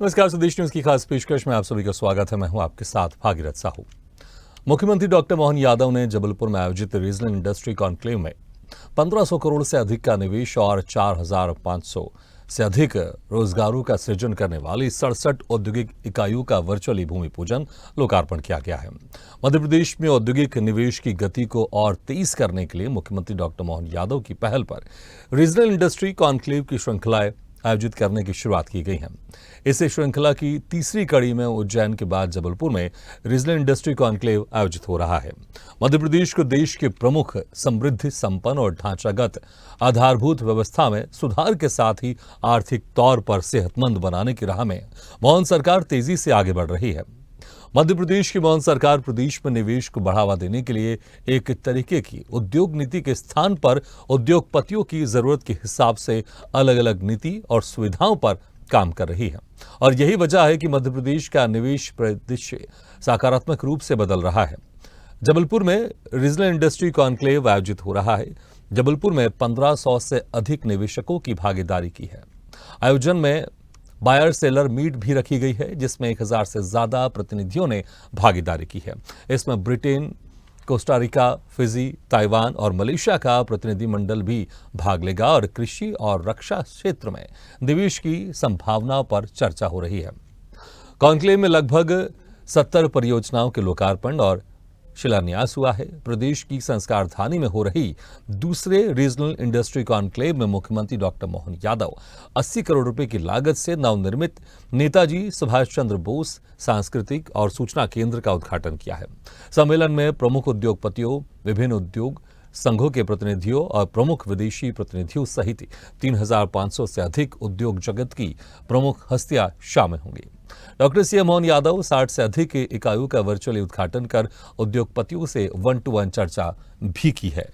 नमस्कार, स्वदेश न्यूज की खास पेशकश में आप सभी का स्वागत है। मैं हूं आपके साथ भागीरथ साहू। मुख्यमंत्री डॉक्टर मोहन यादव ने जबलपुर में आयोजित रीजनल इंडस्ट्री कॉन्क्लेव में 1500 करोड़ से अधिक का निवेश और 4500 से अधिक रोजगारों का सृजन करने वाली 67 औद्योगिक इकाइयों का वर्चुअली भूमि पूजन लोकार्पण किया गया है। मध्य प्रदेश में औद्योगिक निवेश की गति को और तेज करने के लिए मुख्यमंत्री डॉक्टर मोहन यादव की पहल पर रीजनल इंडस्ट्री कॉन्क्लेव की श्रृंखलाएं आयोजित करने की शुरुआत की गई है। इस श्रृंखला की तीसरी कड़ी में उज्जैन के बाद जबलपुर में रीजनल इंडस्ट्री कॉन्क्लेव आयोजित हो रहा है। मध्य प्रदेश को देश के प्रमुख समृद्धि संपन्न और ढांचागत आधारभूत व्यवस्था में सुधार के साथ ही आर्थिक तौर पर सेहतमंद बनाने की राह में मोहन सरकार तेजी से आगे बढ़ रही है। मध्य प्रदेश की मोहन सरकार प्रदेश में निवेश को बढ़ावा देने के लिए एक तरीके की उद्योग नीति के स्थान पर उद्योगपतियों की जरूरत के हिसाब से अलग अलग नीति और सुविधाओं पर काम कर रही है और यही वजह है कि मध्य प्रदेश का निवेश परिदृश्य सकारात्मक रूप से बदल रहा है। जबलपुर में रीजनल इंडस्ट्री कॉन्क्लेव आयोजित हो रहा है। जबलपुर में 1500 से अधिक निवेशकों की भागीदारी की है। आयोजन में बायर सेलर मीट भी रखी गई है, जिसमें 1000 से ज्यादा प्रतिनिधियों ने भागीदारी की है। इसमें ब्रिटेन, कोस्टारिका, फिजी, ताइवान और मलेशिया का प्रतिनिधिमंडल भी भाग लेगा और कृषि और रक्षा क्षेत्र में निवेश की संभावनाओं पर चर्चा हो रही है। कॉन्क्लेव में लगभग 70 परियोजनाओं के लोकार्पण और शिलान्यास हुआ है। प्रदेश की संस्कार धानी में हो रही दूसरे रीजनल इंडस्ट्री कॉन्क्लेव में मुख्यमंत्री डॉक्टर मोहन यादव 80 करोड़ रुपए की लागत से नवनिर्मित नेताजी सुभाष चंद्र बोस सांस्कृतिक और सूचना केंद्र का उद्घाटन किया है। सम्मेलन में प्रमुख उद्योगपतियों, विभिन्न उद्योग संघों के प्रतिनिधियों और प्रमुख विदेशी प्रतिनिधियों सहित 3500 से अधिक उद्योग जगत की प्रमुख हस्तियां शामिल होंगी। डॉक्टर सीएम मोहन यादव 60 से अधिक इकाइयों का वर्चुअली उद्घाटन कर उद्योगपतियों से 1-to-1 चर्चा भी की है।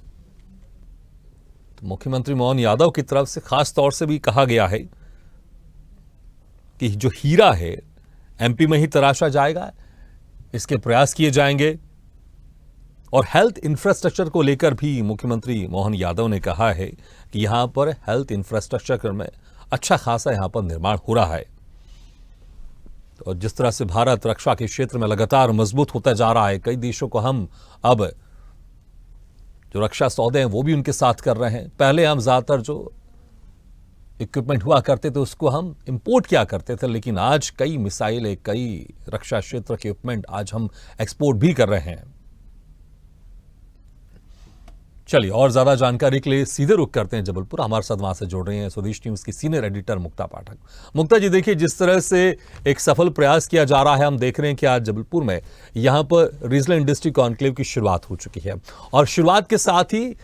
तो मुख्यमंत्री मोहन यादव की तरफ से खास तौर से भी कहा गया है कि जो हीरा है एमपी में ही तराशा जाएगा, इसके प्रयास किए जाएंगे। और हेल्थ इंफ्रास्ट्रक्चर को लेकर भी मुख्यमंत्री मोहन यादव ने कहा है कि यहां पर हेल्थ इंफ्रास्ट्रक्चर में अच्छा खासा यहां पर निर्माण हो रहा है। और जिस तरह से भारत रक्षा के क्षेत्र में लगातार मजबूत होता जा रहा है, कई देशों को हम अब जो रक्षा सौदे हैं वो भी उनके साथ कर रहे हैं। पहले हम ज्यादातर जो इक्विपमेंट हुआ करते थे उसको हम इंपोर्ट किया करते थे, लेकिन आज कई मिसाइलें, कई रक्षा क्षेत्र के इक्विपमेंट आज हम एक्सपोर्ट भी कर रहे हैं। चलिए और ज्यादा जानकारी के लिए सीधे रुख करते हैं जबलपुर। हमारे साथ वहां से जोड़ रहे हैं स्वदेश न्यूज की सीनियर एडिटर मुक्ता पाठक। मुक्ता जी, देखिए जिस तरह से एक सफल प्रयास किया जा रहा है, हम देख रहे हैं कि आज जबलपुर में यहां पर रीजनल इंडस्ट्री कॉन्क्लेव की शुरुआत हो चुकी है और शुरुआत के साथ ही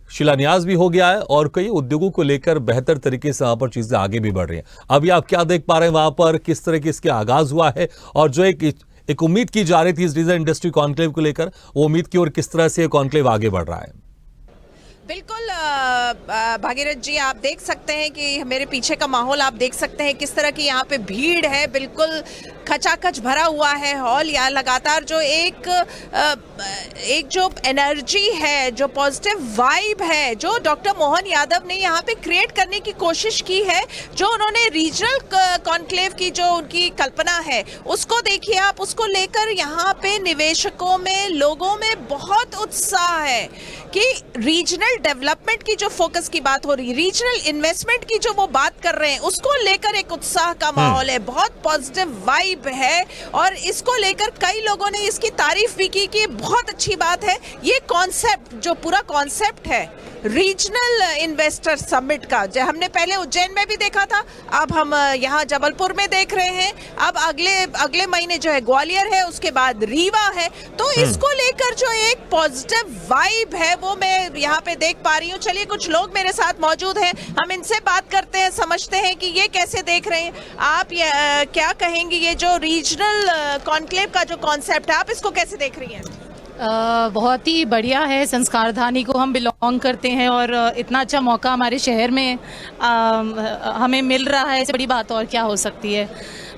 शिलान्यास भी हो गया है और कई उद्योगों को लेकर बेहतर तरीके से वहां पर चीजें आगे भी बढ़ रही हैं। अभी आप क्या देख पा रहे हैं वहां पर, किस तरह की इसके आगाज हुआ है और जो एक उम्मीद की जा रही थी इस रीजनल इंडस्ट्री कॉन्क्लेव को लेकर, वो उम्मीद की ओर किस तरह से कॉन्क्लेव आगे बढ़ रहा है? बिल्कुल भागीरथ जी, आप देख सकते हैं कि मेरे पीछे का माहौल आप देख सकते हैं किस तरह की यहाँ पे भीड़ है। बिल्कुल खचाखच भरा हुआ है हॉल। यहाँ लगातार जो एक जो एनर्जी है, जो पॉजिटिव वाइब है, जो डॉक्टर मोहन यादव ने यहाँ पे क्रिएट करने की कोशिश की है, जो उन्होंने रीजनल कॉन्क्लेव की जो उनकी कल्पना है उसको देखिए आप। उसको लेकर यहाँ पे निवेशकों में, लोगों में बहुत उत्साह है कि रीजनल डेवलपमेंट की जो फोकस की बात हो रही है, रीजनल इन्वेस्टमेंट की जो वो बात कर रहे हैं, उसको लेकर एक उत्साह का माहौल है, बहुत पॉजिटिव वाइब है। और इसको लेकर कई लोगों ने इसकी तारीफ भी की कि बहुत अच्छी बात है। ये कॉन्सेप्ट, जो पूरा कॉन्सेप्ट है रीजनल इन्वेस्टर समिट का, जो हमने पहले उज्जैन में भी देखा था, अब हम यहाँ जबलपुर में देख रहे हैं। अब अगले महीने जो है ग्वालियर है, उसके बाद रीवा है। तो इसको लेकर जो एक पॉजिटिव वाइब है वो मैं यहाँ पे देख पा रही हूँ। चलिए कुछ लोग मेरे साथ मौजूद हैं, हम इनसे बात करते हैं, समझते हैं कि ये कैसे देख रहे हैं। आप क्या कहेंगे, ये जो रीजनल कॉन्क्लेव का जो कॉन्सेप्ट है, आप इसको कैसे देख रही हैं? बहुत ही बढ़िया है। संस्कार धानी को हम बिलोंग करते हैं और इतना अच्छा मौका हमारे शहर में हमें मिल रहा है, इससे बड़ी बात और क्या हो सकती है।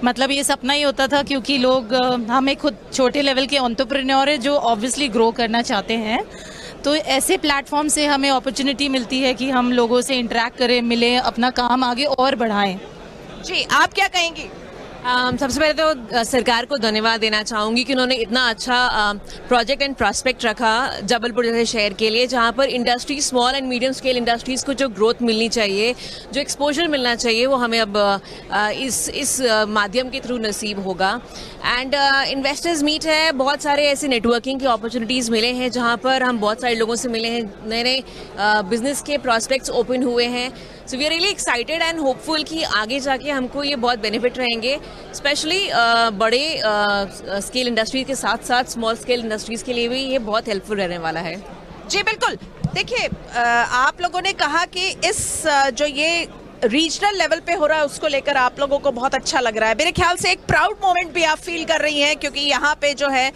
मतलब ये सपना ही होता था, क्योंकि लोग, हमें खुद छोटे लेवल के एंटरप्रेन्योर है जो ऑब्वियसली ग्रो करना चाहते हैं, तो ऐसे प्लेटफॉर्म से हमें अपॉर्चुनिटी मिलती है कि हम लोगों से इंटरेक्ट करें, मिलें, अपना काम आगे और बढ़ाएं। जी, आप क्या कहेंगी? सबसे पहले तो सरकार को धन्यवाद देना चाहूँगी कि उन्होंने इतना अच्छा प्रोजेक्ट एंड प्रॉस्पेक्ट रखा जबलपुर जैसे शहर के लिए, जहाँ पर industry, small and medium scale industries को जो ग्रोथ मिलनी चाहिए, जो एक्सपोजर मिलना चाहिए, वो हमें अब इस माध्यम के थ्रू नसीब होगा। एंड इन्वेस्टर्स मीट है, बहुत सारे ऐसे नेटवर्किंग की अपॉर्चुनिटीज़ मिले हैं जहाँ पर हम बहुत सारे लोगों से मिले हैं, नए नए बिजनेस के प्रॉस्पेक्ट्स ओपन हुए हैं। So we are really excited and hopeful कि आगे जाके हमको ये बहुत बेनिफिट रहेंगे, स्पेशली बड़े स्केल इंडस्ट्रीज के साथ साथ स्मॉल स्केल इंडस्ट्रीज के लिए भी ये बहुत हेल्पफुल रहने वाला है। जी बिल्कुल। देखिए, आप लोगों ने कहा कि इस जो ये रीजनल लेवल पे हो रहा है उसको लेकर आप लोगों को बहुत अच्छा लग रहा है। मेरे ख्याल से एक प्राउड मोमेंट भी आप फील कर रही हैं, क्योंकि यहाँ पे जो है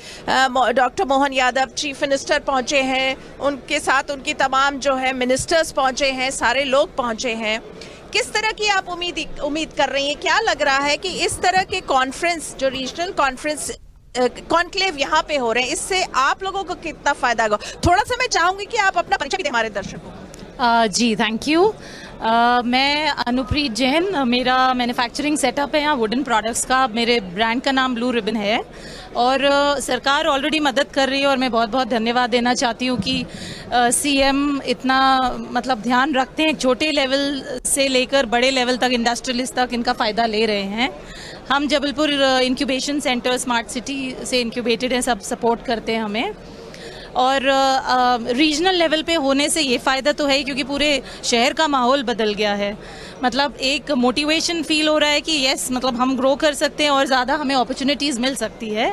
doctor Mohan Yadav chief minister पहुंचे हैं, उनके साथ उनकी तमाम जो है मिनिस्टर्स पहुंचे हैं, सारे लोग पहुंचे हैं। किस तरह की आप उम्मीद कर रही हैं? क्या लग रहा है कि इस तरह के कॉन्फ्रेंस, जो रीजनल कॉन्फ्रेंस कॉन्क्लेव यहाँ पे हो रहे हैं, इससे आप लोगों को कितना फायदा होगा? थोड़ा सा मैं चाहूंगी कि आप अपना परिचय भी दें हमारे दर्शकों को। जी थैंक यू। मैं अनुप्रीत जैन, मेरा मैन्युफैक्चरिंग सेटअप है यहाँ वुडन प्रोडक्ट्स का। मेरे ब्रांड का नाम ब्लू रिबन है और सरकार ऑलरेडी मदद कर रही है और मैं बहुत बहुत धन्यवाद देना चाहती हूँ कि सीएम इतना मतलब ध्यान रखते हैं, छोटे लेवल से लेकर बड़े लेवल तक इंडस्ट्रियलिस्ट तक इनका फ़ायदा ले रहे हैं। हम Jabalpur incubation centre smart city से इंक्यूबेटेड हैं, सब सपोर्ट करते हैं हमें। और रीजनल लेवल पे होने से ये फ़ायदा तो है क्योंकि पूरे शहर का माहौल बदल गया है। मतलब एक मोटिवेशन फील हो रहा है कि यस, मतलब हम ग्रो कर सकते हैं और ज़्यादा हमें अपॉर्चुनिटीज़ मिल सकती है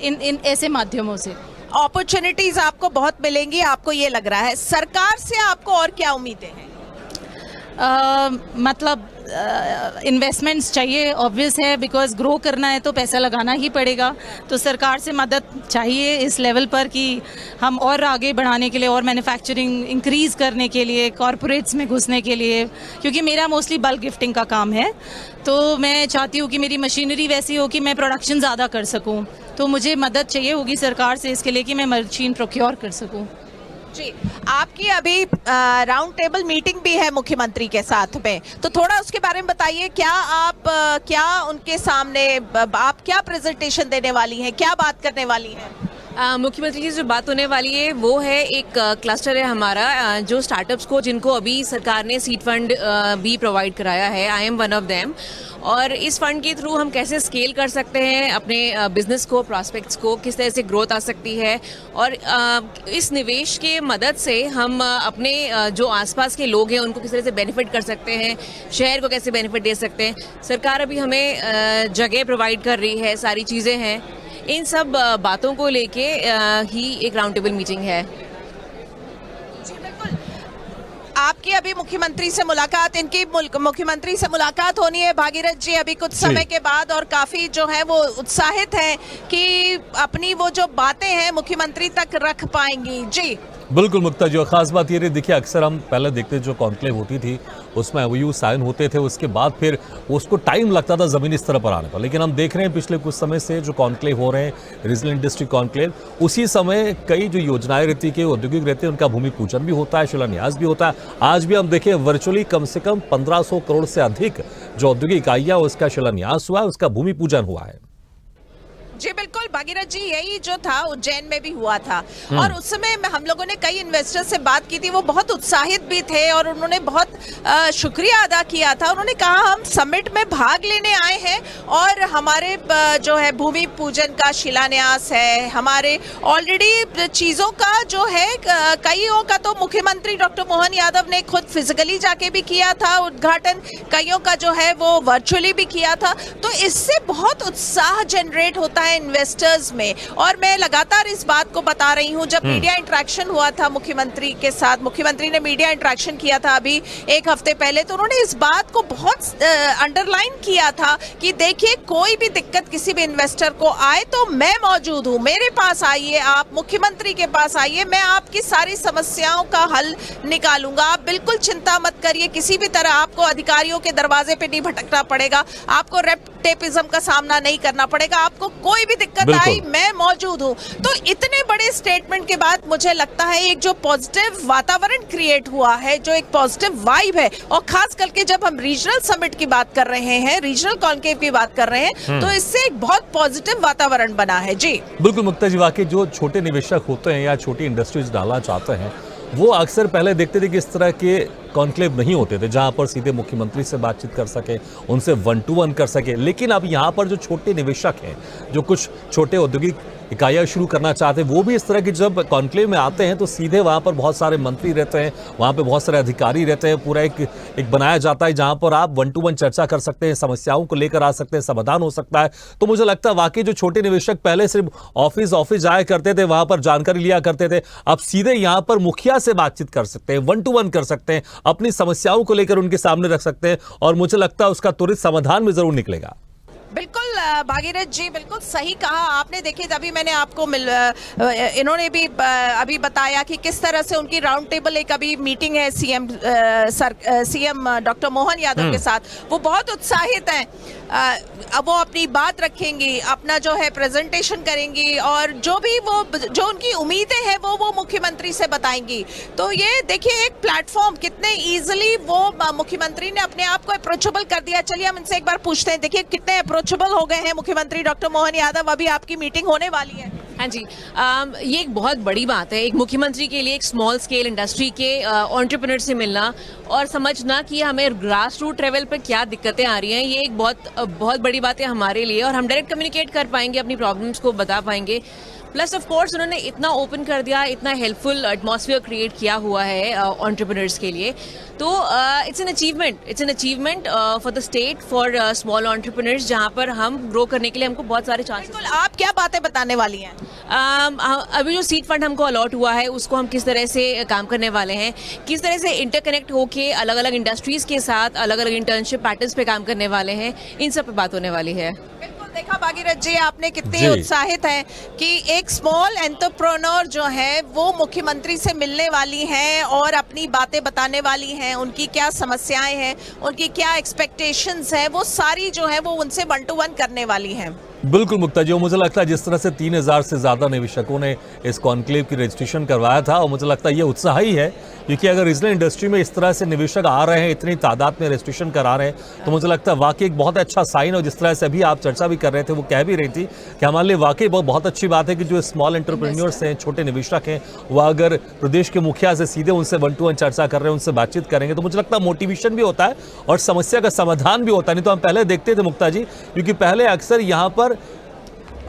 इन ऐसे माध्यमों से। अपॉर्चुनिटीज़ आपको बहुत मिलेंगी, आपको ये लग रहा है। सरकार से आपको और क्या उम्मीदें हैं? मतलब इन्वेस्टमेंट्स चाहिए, ऑब्वियस है, बिकॉज ग्रो करना है तो पैसा लगाना ही पड़ेगा। तो सरकार से मदद चाहिए इस लेवल पर कि हम और आगे बढ़ाने के लिए और मैन्युफैक्चरिंग इंक्रीज़ करने के लिए, कॉरपोरेट्स में घुसने के लिए, क्योंकि मेरा मोस्टली बल्क गिफ्टिंग का काम है। तो मैं चाहती हूँ कि मेरी मशीनरी वैसी हो कि मैं प्रोडक्शन ज़्यादा कर सकूँ। तो मुझे मदद चाहिए होगी सरकार से इसके लिए कि मैं मशीन प्रोक्योर कर सकूँ। जी, आपकी अभी राउंड टेबल मीटिंग भी है मुख्यमंत्री के साथ में, तो थोड़ा उसके बारे में बताइए। क्या उनके सामने आप क्या प्रेजेंटेशन देने वाली हैं, क्या बात करने वाली हैं? मुख्यमंत्री जी जो बात होने वाली है वो है, एक क्लस्टर है हमारा जो स्टार्टअप्स को, जिनको अभी सरकार ने सीड फंड भी प्रोवाइड कराया है। I am one of them. और इस फंड के थ्रू हम कैसे स्केल कर सकते हैं अपने बिजनेस को, प्रॉस्पेक्ट्स को, किस तरह से ग्रोथ आ सकती है, और इस निवेश के मदद से हम अपने जो आसपास के लोग हैं उनको किस तरह से बेनिफिट कर सकते हैं, शहर को कैसे बेनिफिट दे सकते हैं। सरकार अभी हमें जगह प्रोवाइड कर रही है, सारी चीज़ें हैं। इन सब बातों को लेके ही एक राउंड टेबल मीटिंग है। जी बिल्कुल। आपकी अभी मुख्यमंत्री से मुलाकात, इनकी मुख्यमंत्री से मुलाकात होनी है भागीरथ जी अभी कुछ समय के बाद, और काफी जो है वो उत्साहित हैं कि अपनी वो जो बातें हैं मुख्यमंत्री तक रख पाएंगी। जी बिल्कुल मुक्ता जी, और खास बात ये रही, देखिए अक्सर हम पहले देखते जो कॉन्क्लेव होती थी उसमें एमओयू साइन होते थे, उसके बाद फिर उसको टाइम लगता था ज़मीनी स्तर पर आने पर। लेकिन हम देख रहे हैं पिछले कुछ समय से जो कॉन्क्लेव हो रहे हैं, रीजनल इंडस्ट्री कॉन्क्लेव, उसी समय कई जो योजनाएं रहती के औद्योगिक रहते हैं उनका भूमि पूजन भी होता है, शिलान्यास भी होता है। आज भी हम देखें वर्चुअली कम से कम 1500 करोड़ से अधिक जो औद्योगिक इकाइयाँ, उसका शिलान्यास हुआ है, उसका भूमि पूजन हुआ है। जी बिल्कुल भागीरथ जी, यही जो था उज्जैन में भी हुआ था, और उस समय हम लोगों ने कई इन्वेस्टर्स से बात की थी, वो बहुत उत्साहित भी थे और उन्होंने बहुत शुक्रिया अदा किया था। उन्होंने कहा हम समिट में भाग लेने आए हैं और हमारे जो है भूमि पूजन का शिलान्यास है, हमारे ऑलरेडी चीज़ों का जो है कईयों का तो मुख्यमंत्री डॉक्टर मोहन यादव ने खुद फिजिकली जाके भी किया था उद्घाटन, कईयों का जो है वो वर्चुअली भी किया था। तो इससे बहुत उत्साह जनरेट होता है इन्वेस्टर्स में, और मैं लगातार इस बात को बता रही हूं। जब मीडिया इंटरेक्शन हुआ था मुख्यमंत्री के साथ, मुख्यमंत्री ने मीडिया इंटरेक्शन किया था अभी एक हफ्ते पहले, तो उन्होंने इस बात को बहुत अंडरलाइन किया था कि देखिए कोई भी दिक्कत किसी भी इन्वेस्टर को आए तो मैं मौजूद हूं, मेरे पास आइए, आप मुख्यमंत्री के पास आइए, मैं आपकी सारी समस्याओं का हल निकालूंगा, आप बिल्कुल चिंता मत करिए, किसी भी तरह आपको अधिकारियों के दरवाजे पे नहीं भटकना पड़ेगा, आपको टेपिज्म का सामना नहीं करना पड़ेगा, आपको कोई भी दिक्कत बिल्कुल। आई मैं मौजूद हूं। तो इतने बड़े स्टेटमेंट के बाद मुझे लगता है एक जो पॉजिटिव वातावरण क्रिएट हुआ है, जो एक पॉजिटिव वाइब है, और खास करके जब हम रीजनल समिट की बात कर रहे हैं, रीजनल कॉन्क्लेव की बात कर रहे हैं, तो इससे एक बहुत पॉजिटिव वातावरण बना है। जी बिल्कुल मुक्ता जी, वाकई जो छोटे निवेशक होते हैं या छोटी इंडस्ट्रीज डालना चाहते हैं, वो अक्सर पहले देखते थे कि इस तरह के कॉन्क्लेव नहीं होते थे जहां पर सीधे मुख्यमंत्री से बातचीत कर सके, उनसे 1-to-1 कर सके। लेकिन अब यहां पर जो छोटे निवेशक हैं, जो कुछ छोटे औद्योगिक इकाइयाँ शुरू करना चाहते हैं, वो भी इस तरह की जब कॉन्क्लेव में आते हैं तो सीधे वहाँ पर बहुत सारे मंत्री रहते हैं, वहाँ पे बहुत सारे अधिकारी रहते हैं, पूरा एक बनाया जाता है जहाँ पर आप 1-to-1 चर्चा कर सकते हैं, समस्याओं को लेकर आ सकते हैं, समाधान हो सकता है। तो मुझे लगता है वाकई जो छोटे निवेशक पहले सिर्फ ऑफिस जाया करते थे, वहाँ पर जानकारी लिया करते थे, अब सीधे यहाँ पर मुखिया से बातचीत कर सकते हैं, 1-to-1 कर सकते हैं, अपनी समस्याओं को लेकर उनके सामने रख सकते हैं, और मुझे लगता है उसका त्वरित समाधान भी जरूर निकलेगा। बिल्कुल भागीरथ जी, बिल्कुल सही कहा आपने। देखिए अभी मैंने आपको इन्होंने भी अभी बताया कि किस तरह से उनकी राउंड टेबल एक अभी मीटिंग है सीएम डॉक्टर मोहन यादव के साथ, वो बहुत उत्साहित हैं। अब वो अपनी बात रखेंगी, अपना जो है प्रेजेंटेशन करेंगी, और जो उनकी उम्मीदें हैं वो मुख्यमंत्री से बताएंगी। तो ये देखिए एक प्लेटफॉर्म कितने इजीली वो मुख्यमंत्री ने अपने आप को अप्रोचेबल कर दिया। चलिए हम इनसे एक बार पूछते हैं, देखिए कितने अप्रोचेबल हो गए हैं मुख्यमंत्री डॉक्टर मोहन यादव। अभी आपकी मीटिंग होने वाली है। हाँ जी, ये एक बहुत बड़ी बात है एक मुख्यमंत्री के लिए, एक स्मॉल स्केल इंडस्ट्री के एंटरप्रेन्योर से मिलना और समझना कि हमें ग्रास रूट लेवल पर क्या दिक्कतें आ रही हैं। ये एक बहुत बड़ी बात है हमारे लिए, और हम डायरेक्ट कम्युनिकेट कर पाएंगे, अपनी प्रॉब्लम्स को बता पाएंगे। प्लस ऑफ कोर्स उन्होंने इतना ओपन कर दिया, इतना हेल्पफुल एटमॉस्फेयर क्रिएट किया हुआ है एंटरप्रेन्योर्स के लिए। तो it's an achievement for the state, for small entrepreneurs, जहां पर हम ग्रो करने के लिए हमको बहुत सारे चांसेस। आप क्या बातें बताने वाली हैं? अभी जो सीड फंड हमको अलॉट हुआ है उसको हम किस तरह से काम करने वाले हैं, किस तरह से इंटरकनेक्ट होके अलग अलग इंडस्ट्रीज के साथ अलग अलग इंटर्नशिप पैटर्न्स पे काम करने वाले हैं, इन सब पे बात होने वाली है। देखा भागीरथ जी, आपने कितनी उत्साहित हैं कि एक स्मॉल एंटरप्रेन्योर जो है वो मुख्यमंत्री से मिलने वाली हैं और अपनी बातें बताने वाली हैं, उनकी क्या समस्याएं हैं, उनकी क्या एक्सपेक्टेशंस हैं, वो सारी जो है वो उनसे 1-to-1 करने वाली हैं। बिल्कुल मुक्ता जी, मुझे लगता है जिस तरह से 3000 से ज़्यादा निवेशकों ने इस कॉन्क्लेव की रजिस्ट्रेशन करवाया था, और मुझे लगता है ये उत्साह ही है, क्योंकि अगर रीजनल इंडस्ट्री में इस तरह से निवेशक आ रहे हैं, इतनी तादाद में रजिस्ट्रेशन करा रहे हैं, तो मुझे लगता है वाकई एक बहुत अच्छा साइन। और जिस तरह से अभी आप चर्चा भी कर रहे थे, वो कह भी रही थी कि हमारे लिए वाकई बहुत अच्छी बात है कि जो स्मॉल एंटरप्रेन्योर्स हैं, छोटे निवेशक हैं, वह अगर प्रदेश के मुखिया से सीधे उनसे 1-to-1 चर्चा कर रहे हैं, उनसे बातचीत करेंगे, तो मुझे लगता है मोटिवेशन भी होता है और समस्या का समाधान भी होता है। नहीं तो हम पहले देखते थे मुक्ता जी, क्योंकि पहले अक्सर यहाँ पर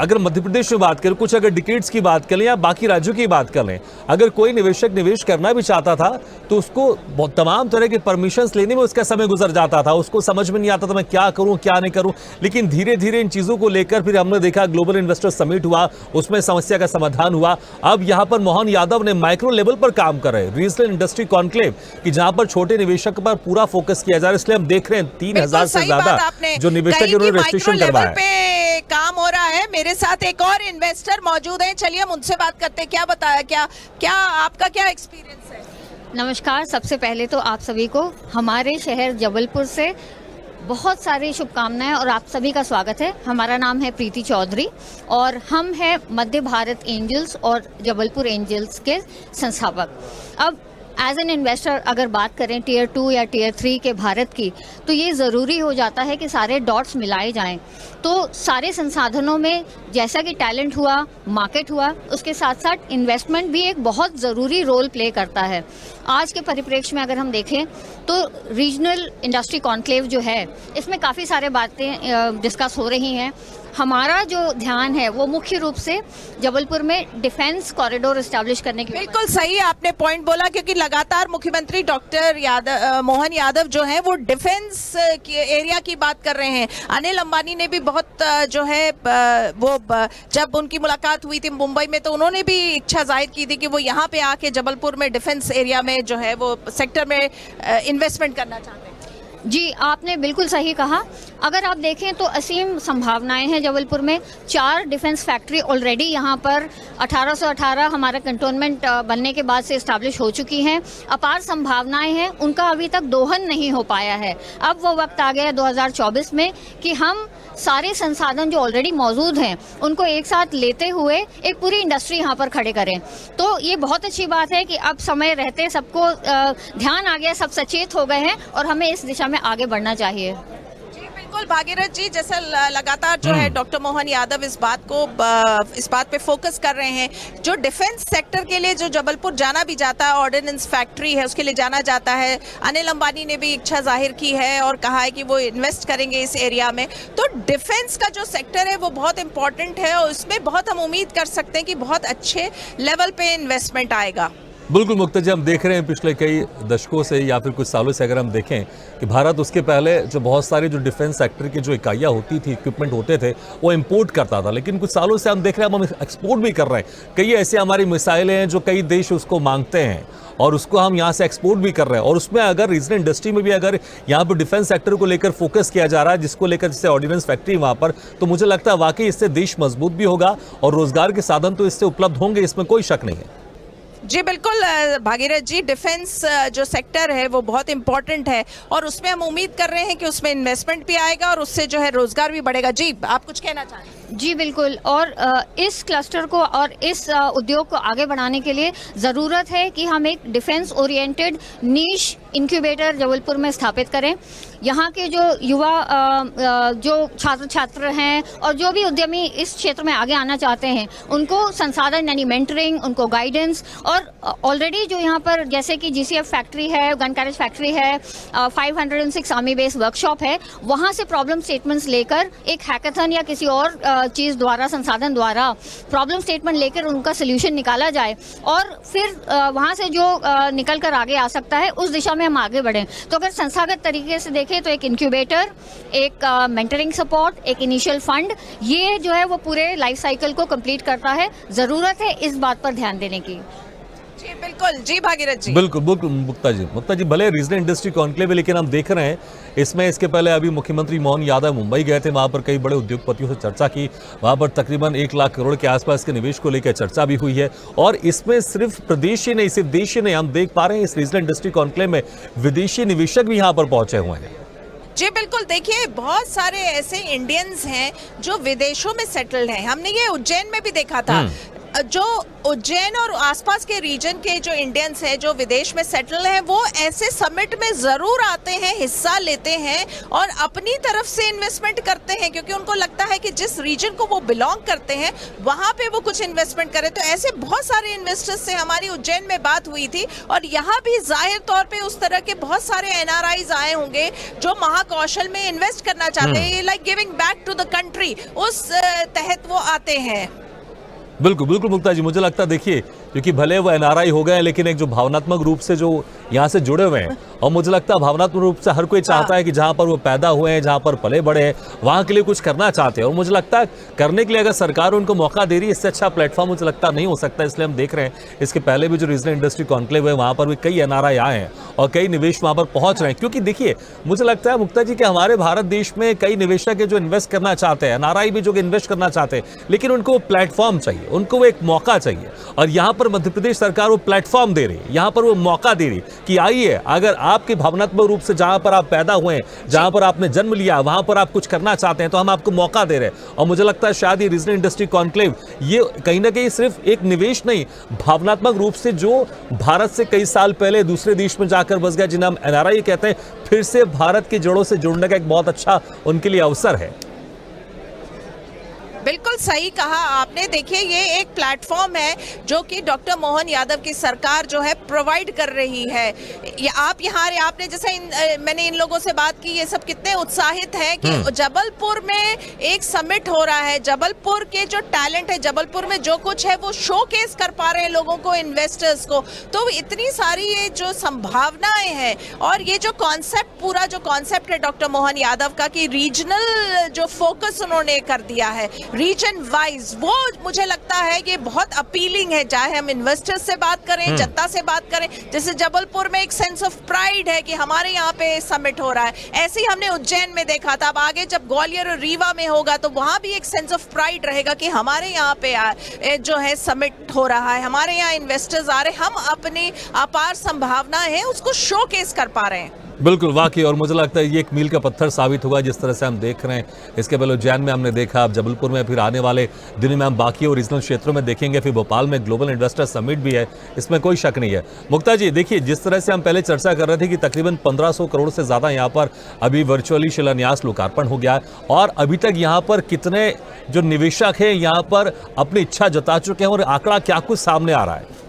अगर मध्य प्रदेश में बात करें, कुछ अगर डिकेट्स की बात करें या बाकी राज्यों की बात करें, अगर कोई निवेशक निवेश करना भी चाहता था तो उसको तमाम तरह के परमिशंस लेने में उसका समय गुजर जाता था, उसको समझ में नहीं आता था मैं क्या करूं क्या नहीं करूं। लेकिन धीरे धीरे इन चीज़ों को लेकर फिर हमने देखा ग्लोबल इन्वेस्टर समिट हुआ, उसमें समस्या का समाधान हुआ। अब यहाँ पर मोहन यादव ने माइक्रो लेवल पर काम कर रहे हैं, रीजनल इंडस्ट्री कॉन्क्लेव, कि जहाँ पर छोटे निवेशक पर पूरा फोकस किया जा रहा है। इसलिए हम देख रहे हैं 3000 से ज्यादा जो निवेशक उन्होंने रजिस्ट्रेशन करवाया है। काम हो रहा है। मेरे साथ एक और इन्वेस्टर मौजूद हैं, चलिए हम उनसे बात करते हैं। क्या बताया, क्या आपका क्या एक्सपीरियंस है? नमस्कार, सबसे पहले तो आप सभी को हमारे शहर जबलपुर से बहुत सारी शुभकामनाएं और आप सभी का स्वागत है। हमारा नाम है प्रीति चौधरी और हम हैं मध्य भारत एंजल्स और जबलपुर एंजल्स के संस्थापक। अब एज एन इन्वेस्टर अगर बात करें टियर 2 या टियर 3 के भारत की, तो ये ज़रूरी हो जाता है कि सारे डॉट्स मिलाए जाएं। तो सारे संसाधनों में जैसा कि टैलेंट हुआ, मार्केट हुआ, उसके साथ साथ इन्वेस्टमेंट भी एक बहुत ज़रूरी रोल प्ले करता है। आज के परिप्रेक्ष्य में अगर हम देखें तो रीजनल इंडस्ट्री कॉन्क्लेव जो है, इसमें काफ़ी सारे बातें डिस्कस हो रही हैं। हमारा जो ध्यान है वो मुख्य रूप से जबलपुर में डिफेंस कॉरिडोर एस्टैब्लिश करने की। बिल्कुल सही आपने पॉइंट बोला, क्योंकि लगातार मुख्यमंत्री डॉक्टर मोहन यादव जो है वो डिफेंस एरिया की बात कर रहे हैं। अनिल अंबानी ने भी बहुत जो है वो जब उनकी मुलाकात हुई थी मुंबई में, तो उन्होंने भी इच्छा जाहिर की थी कि वो यहाँ पे आके जबलपुर में डिफेंस एरिया में जो है वो सेक्टर में इन्वेस्टमेंट करना चाहते हैं। जी, आपने बिल्कुल सही कहा। अगर आप देखें तो असीम संभावनाएं हैं जबलपुर में। 4 डिफेंस फैक्ट्री ऑलरेडी यहाँ पर 1818 हमारा कंटोनमेंट बनने के बाद से इस्टेब्लिश हो चुकी हैं। अपार संभावनाएं हैं, उनका अभी तक दोहन नहीं हो पाया है। अब वो वक्त आ गया 2024 में कि हम सारे संसाधन जो ऑलरेडी मौजूद हैं उनको एक साथ लेते हुए एक पूरी इंडस्ट्री यहाँ पर खड़े करें। तो ये बहुत अच्छी बात है कि अब समय रहते सबको ध्यान आ गया, सब सचेत हो गए हैं और हमें इस दिशा में आगे बढ़ना चाहिए। बिल्कुल भागीरथ जी, जैसे लगातार जो है डॉक्टर मोहन यादव इस बात पे फोकस कर रहे हैं। जो डिफेंस सेक्टर के लिए जो जबलपुर जाना भी जाता है, ऑर्डिनेंस फैक्ट्री है उसके लिए जाना जाता है। अनिल अंबानी ने भी इच्छा जाहिर की है और कहा है कि वो इन्वेस्ट करेंगे इस एरिया में। तो डिफेंस का जो सेक्टर है वो बहुत इंपॉर्टेंट है और उसमें बहुत हम उम्मीद कर सकते हैं कि बहुत अच्छे लेवल पे इन्वेस्टमेंट आएगा। बिल्कुल मुक्ता जी, हम देख रहे हैं पिछले कई दशकों से या फिर कुछ सालों से अगर हम देखें कि भारत उसके पहले जो बहुत सारी जो डिफेंस सेक्टर की जो इकाइयाँ होती थी, इक्विपमेंट होते थे, वो इंपोर्ट करता था। लेकिन कुछ सालों से हम देख रहे हैं हम एक्सपोर्ट भी कर रहे हैं। कई ऐसी हमारी मिसाइलें हैं जो कई देश उसको मांगते हैं और उसको हम यहाँ से एक्सपोर्ट भी कर रहे हैं। और उसमें अगर रीजनल इंडस्ट्री में भी अगर यहाँ पर डिफेंस सेक्टर को लेकर फोकस किया जा रहा है, जिसको लेकर जैसे ऑर्डिनेंस फैक्ट्री वहाँ पर, तो मुझे लगता है वाकई इससे देश मजबूत भी होगा और रोजगार के साधन तो इससे उपलब्ध होंगे, इसमें कोई शक नहीं है। जी बिल्कुल भागीरथ जी, डिफेंस जो सेक्टर है वो बहुत इंपॉर्टेंट है और उसमें हम उम्मीद कर रहे हैं कि उसमें इन्वेस्टमेंट भी आएगा और उससे जो है रोजगार भी बढ़ेगा। जी, आप कुछ कहना चाहें? जी बिल्कुल, और इस क्लस्टर को और इस उद्योग को आगे बढ़ाने के लिए ज़रूरत है कि हम एक डिफेंस ओरिएंटेड नीश इंक्यूबेटर जबलपुर में स्थापित करें। यहाँ के जो युवा जो छात्र हैं और जो भी उद्यमी इस क्षेत्र में आगे आना चाहते हैं उनको संसाधन यानी मेंटरिंग, उनको गाइडेंस और ऑलरेडी जो यहाँ पर जैसे कि GCF फैक्ट्री है, गन कैरेज फैक्ट्री है, 506 आर्मी बेस वर्कशॉप है, वहाँ से प्रॉब्लम स्टेटमेंट्स लेकर एक हैकाथन या किसी और चीज़ द्वारा, संसाधन द्वारा प्रॉब्लम स्टेटमेंट लेकर उनका सोल्यूशन निकाला जाए और फिर वहाँ से जो निकल कर आगे आ सकता है उस दिशा में हम आगे बढ़ें। तो अगर संस्थागत तरीके से देखें तो एक इंक्यूबेटर, एक मेंटरिंग सपोर्ट, एक इनिशियल फंड, ये जो है वो पूरे लाइफ साइकिल को कंप्लीट करता है। ज़रूरत है इस बात पर ध्यान देने की। जी बिल्कुल। जी भागीरथ जी, बिल्कुल बिल्कुल मुक्ता जी भले रीजनल इंडस्ट्री कॉन्क्लेव है, लेकिन हम देख रहे हैं इसमें इसके पहले अभी मुख्यमंत्री मोहन यादव मुंबई गए थे, वहां पर कई बड़े उद्योगपतियों से चर्चा की। वहां पर तकरीबन 1 लाख करोड़ के आसपास के निवेश को लेकर चर्चा भी हुई है और इसमें सिर्फ प्रदेश ही नहीं, सिर्फ देश ही नहीं, हम देख पा रहे हैं इस रीजनल इंडस्ट्री कॉन्क्लेव में विदेशी निवेशक भी यहाँ पर पहुंचे हुए हैं। जी बिल्कुल, देखिए बहुत सारे ऐसे इंडियंस हैं जो विदेशों में सेटल्ड हैं। हमने ये उज्जैन में भी देखा था। जो उज्जैन और आसपास के रीजन के जो इंडियंस हैं जो विदेश में सेटल हैं, वो ऐसे समिट में जरूर आते हैं, हिस्सा लेते हैं और अपनी तरफ से इन्वेस्टमेंट करते हैं क्योंकि उनको लगता है कि जिस रीजन को वो बिलोंग करते हैं वहां पे वो कुछ इन्वेस्टमेंट करें। तो ऐसे बहुत सारे इन्वेस्टर्स से हमारी उज्जैन में बात हुई थी और यहाँ भी जाहिर तौर पे उस तरह के बहुत सारे NRIs आए होंगे जो महाकौशल में इन्वेस्ट करना चाहते हैं, like giving back to the country, उस तहत वो आते हैं। बिल्कुल बिल्कुल मुक्ता जी, मुझे लगता है देखिए क्योंकि भले वो NRI हो गए लेकिन एक जो भावनात्मक रूप से जो यहाँ से जुड़े हुए हैं और मुझे लगता है भावनात्मक रूप से हर कोई चाहता है कि जहाँ पर वो पैदा हुए हैं, जहाँ पर पले बड़े हैं, वहाँ के लिए कुछ करना चाहते हैं और मुझे लगता है करने के लिए अगर सरकार उनको मौका दे रही है, इससे अच्छा प्लेटफॉर्म मुझे लगता नहीं हो सकता। इसलिए हम देख रहे हैं इसके पहले भी जो रीजनल इंडस्ट्री कॉन्क्लेव है वहाँ पर भी कई NRI आए हैं और कई निवेश वहाँ पर पहुँच रहे हैं। क्योंकि देखिए मुझे लगता है मुक्ता जी कि हमारे भारत देश में कई निवेशक है जो इन्वेस्ट करना चाहते हैं, NRI भी जो इन्वेस्ट करना चाहते हैं, लेकिन उनको प्लेटफॉर्म चाहिए, उनको एक मौका चाहिए और यहाँ पर मध्य प्रदेश सरकार वो प्लेटफॉर्म दे रही है, यहाँ पर वो मौका दे रही है कि आइए, अगर आपके भावनात्मक रूप से जहाँ पर आप पैदा हुए हैं, जहाँ पर आपने जन्म लिया, वहाँ पर आप कुछ करना चाहते हैं तो हम आपको मौका दे रहे हैं। और मुझे लगता है शायद ये रीजनल इंडस्ट्री कॉन्क्लेव ये कहीं ना कहीं सिर्फ एक निवेश नहीं, भावनात्मक रूप से जो भारत से कई साल पहले दूसरे देश में जाकर बस गया, जिन्हें हम NRI कहते हैं, फिर से भारत की जड़ों से जुड़ने का एक बहुत अच्छा उनके लिए अवसर है। बिल्कुल सही कहा आपने। देखिए ये एक प्लेटफॉर्म है जो कि डॉक्टर मोहन यादव की सरकार जो है प्रोवाइड कर रही है। आप यहाँ आपने जैसे मैंने इन लोगों से बात की, ये सब कितने उत्साहित हैं कि जबलपुर में एक समिट हो रहा है, जबलपुर के जो टैलेंट है, जबलपुर में जो कुछ है वो शोकेस कर पा रहे हैं लोगों को, इन्वेस्टर्स को। तो इतनी सारी ये जो संभावनाएं हैं और ये जो कॉन्सेप्ट, पूरा जो कॉन्सेप्ट है डॉक्टर मोहन यादव का कि रीजनल जो फोकस उन्होंने कर दिया है, रीजन वाइज, वो मुझे लगता है कि बहुत अपीलिंग है। चाहे हम इन्वेस्टर्स से बात करें, जनता से बात करें, जैसे जबलपुर में एक सेंस ऑफ प्राइड है कि हमारे यहाँ पे समिट हो रहा है, ऐसे ही हमने उज्जैन में देखा था। अब आगे जब ग्वालियर और रीवा में होगा तो वहां भी एक सेंस ऑफ प्राइड रहेगा कि हमारे यहाँ पे जो है समिट हो रहा है, हमारे यहाँ इन्वेस्टर्स आ रहे हैं, हम अपनी अपार संभावना है उसको शोकेस कर पा रहे हैं। बिल्कुल, वाकई। और मुझे लगता है ये एक मील का पत्थर साबित होगा जिस तरह से हम देख रहे हैं। इसके पहले उज्जैन में हमने देखा, अब जबलपुर में, फिर आने वाले दिनों में हम बाकी और रीजनल क्षेत्रों में देखेंगे, फिर भोपाल में ग्लोबल इन्वेस्टर समिट भी है, इसमें कोई शक नहीं है। मुक्ता जी, देखिए जिस तरह से हम पहले चर्चा कर रहे थे कि तकरीबन 1500 करोड़ से ज़्यादा यहाँ पर अभी वर्चुअली शिलान्यास लोकार्पण हो गया है, और अभी तक यहाँ पर कितने जो निवेशक हैं यहाँ पर अपनी इच्छा जता चुके हैं, और आंकड़ा क्या कुछ सामने आ रहा है?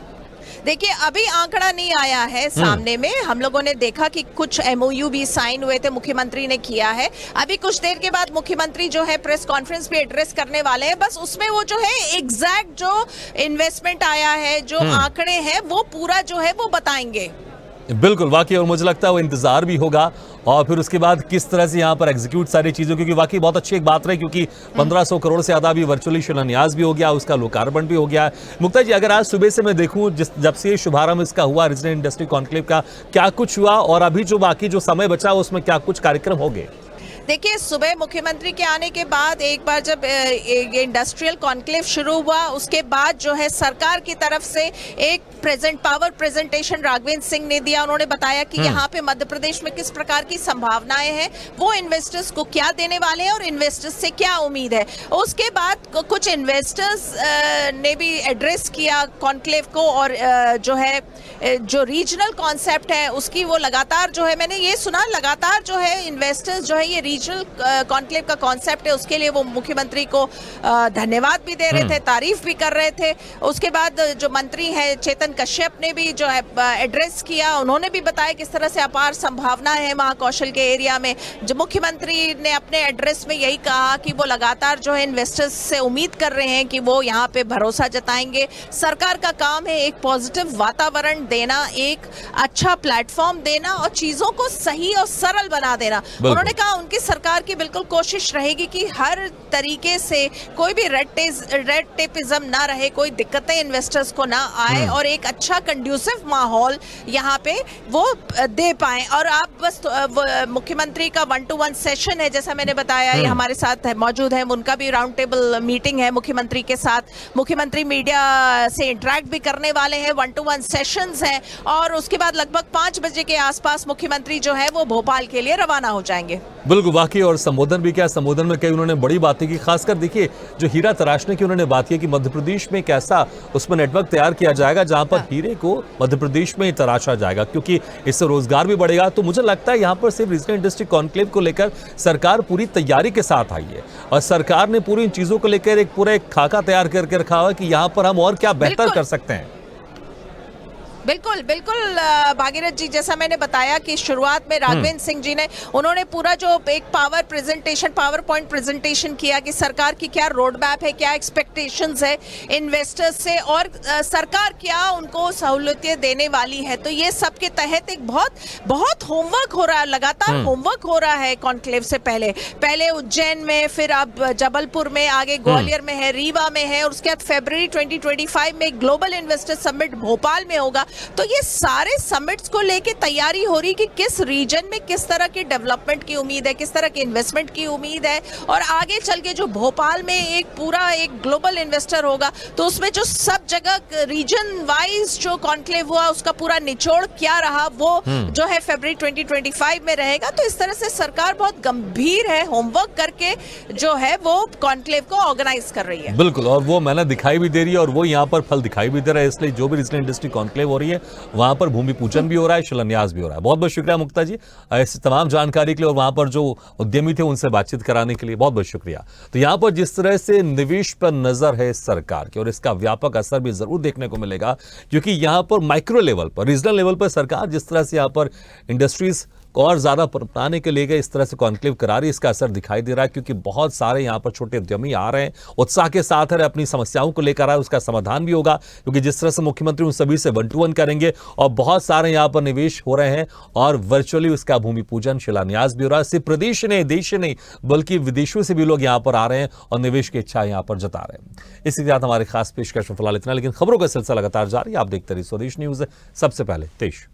देखिए, अभी आंकड़ा नहीं आया है सामने में। हम लोगों ने देखा कि कुछ एमओयू भी साइन हुए थे, मुख्यमंत्री ने किया है। अभी कुछ देर के बाद मुख्यमंत्री जो है प्रेस कॉन्फ्रेंस भी एड्रेस करने वाले हैं। बस उसमें वो जो है एग्जैक्ट जो इन्वेस्टमेंट आया है, जो आंकड़े हैं, वो पूरा जो है वो बताएंगे। बिल्कुल, वाकई। और मुझे लगता है वो इंतजार भी होगा, और फिर उसके बाद किस तरह से यहाँ पर एग्जीक्यूट सारी चीज़ों, क्योंकि वाकई बहुत अच्छी एक बात रही, क्योंकि 1500 करोड़ से ज़्यादा भी वर्चुअली शिलान्यास भी हो गया, उसका लोकार्पण भी हो गया। मुक्ता जी, अगर आज सुबह से मैं देखूँ, जब से शुभारंभ इसका हुआ रीजनल इंडस्ट्री कॉन्क्लेव का, क्या कुछ हुआ, और अभी जो बाकी जो समय बचा उसमें क्या कुछ कार्यक्रम हो गए? देखिए, सुबह मुख्यमंत्री के आने के बाद एक बार जब ये इंडस्ट्रियल कॉन्क्लेव शुरू हुआ, उसके बाद जो है सरकार की तरफ से एक पावर प्रेजेंटेशन राघवेंद्र सिंह ने दिया। उन्होंने बताया कि यहाँ पे मध्य प्रदेश में किस प्रकार की संभावनाएं हैं, वो इन्वेस्टर्स को क्या देने वाले हैं और इन्वेस्टर्स से क्या उम्मीद है। उसके बाद कुछ इन्वेस्टर्स ने भी एड्रेस किया कॉन्क्लेव को, और जो है जो रीजनल कॉन्सेप्ट है उसकी वो लगातार जो है, मैंने ये सुना, लगातार जो है इन्वेस्टर्स जो है ये रीजनल कॉन्क्लेव का कॉन्सेप्ट है उसके लिए वो मुख्यमंत्री को धन्यवाद भी दे रहे थे, तारीफ भी कर रहे थे। उसके बाद जो मंत्री हैं चेतन कश्यप ने भी जो है एड्रेस किया, उन्होंने भी बताया किस तरह से अपार संभावना है महाकौशल के एरिया में। जो मुख्यमंत्री ने अपने एड्रेस में यही कहा कि वो लगातार जो है इन्वेस्टर्स से उम्मीद कर रहे हैं कि वो यहाँ पे भरोसा जताएंगे। सरकार का काम है एक पॉजिटिव वातावरण देना, एक अच्छा प्लेटफॉर्म देना और चीजों को सही और सरल बना देना। उन्होंने कहा उनकी सरकार की बिल्कुल कोशिश रहेगी कि हर तरीके से कोई भी रेड टेपिज्म ना रहे, कोई दिक्कतें इन्वेस्टर्स को ना आए, और एक अच्छा कंड्यूसिव माहौल यहाँ पे वो दे पाए। और आप बस मुख्यमंत्री का 1-to-1 सेशन है, जैसा मैंने बताया, ये हमारे साथ है, मौजूद है, उनका भी राउंड टेबल मीटिंग है मुख्यमंत्री के साथ। मुख्यमंत्री मीडिया से इंटरेक्ट भी करने वाले हैं, 1-to-1 सेशंस हैं, और उसके बाद लगभग 5 बजे के आसपास मुख्यमंत्री जो है वो भोपाल के लिए रवाना हो जाएंगे। बिल्कुल, वाकई। और संबोधन भी क्या, संबोधन में कई उन्होंने बड़ी बातें की, खासकर देखिए जो हीरा तराशने की उन्होंने बात की कि मध्य प्रदेश में एक ऐसा उसमें नेटवर्क तैयार किया जाएगा जहां पर हीरे को मध्य प्रदेश में ही तराशा जाएगा, क्योंकि इससे रोजगार भी बढ़ेगा। तो मुझे लगता है यहाँ पर सिर्फ रीजनल इंडस्ट्री कॉन्क्लेव को लेकर सरकार पूरी तैयारी के साथ आई है, और सरकार ने पूरी इन चीजों को लेकर एक पूरा एक खाका तैयार करके रखा हुआ है कि यहाँ पर हम और क्या बेहतर कर सकते हैं। बिल्कुल बिल्कुल भागीरथ जी, जैसा मैंने बताया कि शुरुआत में राघवेंद्र सिंह जी ने उन्होंने पूरा जो एक पावर पॉइंट प्रेजेंटेशन किया कि सरकार की क्या रोड मैप है, क्या एक्सपेक्टेशंस है इन्वेस्टर्स से, और सरकार क्या उनको सहूलियतें देने वाली है। तो ये सब के तहत एक बहुत होमवर्क हो रहा है, लगातार होमवर्क हो रहा है कॉन्क्लेव से पहले उज्जैन में, फिर अब जबलपुर में, आगे ग्वालियर में है, रीवा में है, और उसके बाद फरवरी 2025 में ग्लोबल इन्वेस्टर समिट भोपाल में होगा। तो ये सारे समिट्स को लेके तैयारी हो रही कि किस रीजन में किस तरह की डेवलपमेंट की उम्मीद है, किस तरह की इन्वेस्टमेंट की उम्मीद है, और आगे चल के जो भोपाल में एक पूरा एक ग्लोबल इन्वेस्टर होगा तो उसमें जो सब जगह रीजन वाइज जो कॉन्क्लेव हुआ उसका पूरा निचोड़ क्या रहा, वो जो है फरवरी 2025 में रहेगा। तो इस तरह से सरकार बहुत गंभीर है, होमवर्क करके जो है वो कॉन्क्लेव को ऑर्गेनाइज कर रही है। बिल्कुल, और वो मेहनत दिखाई भी दे रही है, और वो यहाँ पर फल दिखाई भी दे रहा है। इसलिए जो भी रीजनल इंडस्ट्री कॉन्क्लेव हो रही है वहां पर भूमि पूजन भी हो रहा है, शिलान्यास भी हो रहा है। बहुत बहुत शुक्रिया मुक्ता जी इस तमाम जानकारी के लिए, और वहां पर जो उद्यमी थे उनसे बातचीत कराने के लिए बहुत बहुत शुक्रिया। तो यहां पर जिस तरह से निवेश पर नजर है सरकार की, और इसका व्यापक असर भी जरूर देखने को मिलेगा, क्योंकि यहां पर माइक्रो लेवल पर, रीजनल लेवल पर सरकार जिस तरह से यहां पर इंडस्ट्रीज को और ज्यादा अपनाने के लिए इस तरह से कॉन्क्लेव करा रही है। इसका असर दिखाई दे रहा है क्योंकि बहुत सारे यहाँ पर छोटे उद्यमी आ रहे हैं, उत्साह के साथ है, अपनी समस्याओं को लेकर आए, उसका समाधान भी होगा क्योंकि जिस तरह से मुख्यमंत्री उन सभी से 1-to-1 करेंगे और बहुत सारे यहाँ पर निवेश हो रहे हैं और वर्चुअली उसका भूमि पूजन शिलान्यास भी हो रहा है। सिर्फ प्रदेश नहीं, देश नहीं, बल्कि विदेशों से भी लोग यहाँ पर आ रहे हैं और निवेश की इच्छा यहाँ पर जता रहे हैं। इसी के साथ हमारे खास पेशकश में फिलहाल इतना, लेकिन खबरों का सिलसिला लगातार जारी। आप देखते रहिए स्वदेश न्यूज, सबसे पहले देश।